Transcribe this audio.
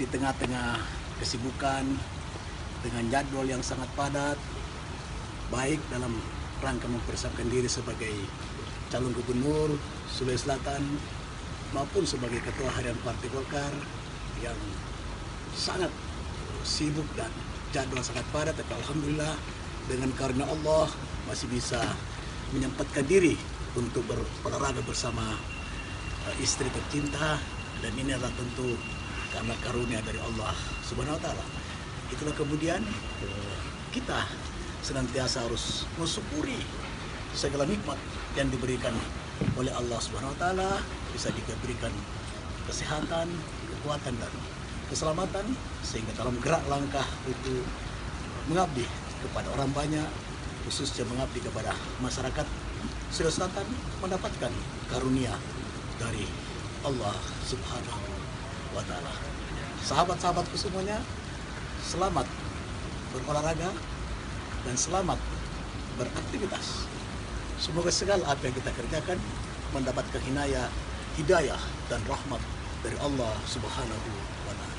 di tengah-tengah kesibukan dengan jadwal yang sangat padat, baik dalam rangka mempersiapkan diri sebagai calon gubernur Sulawesi Selatan maupun sebagai ketua harian Partai Golkar yang sangat sibuk dan jadwal sangat padat. Tapi alhamdulillah dengan karunia Allah masih bisa menyempatkan diri untuk berolahraga bersama istri tercinta, dan ini adalah tentu karena karunia dari Allah Subhanahu wa taala. Itulah kemudian kita senantiasa harus mensyukuri segala nikmat yang diberikan oleh Allah Subhanahu wa taala, bisa diberikan kesehatan, kekuatan dan keselamatan, sehingga dalam gerak langkah untuk mengabdi kepada orang banyak, khususnya mengabdi kepada masyarakat Sulawesi Selatan, mendapatkan karunia dari Allah Subhanahu wa taala. Sahabat-sahabatku semuanya, selamat berolahraga dan selamat beraktivitas. Semoga segala apa yang kita kerjakan mendapatkan hidayah dan rahmat dari Allah Subhanahu wa taala.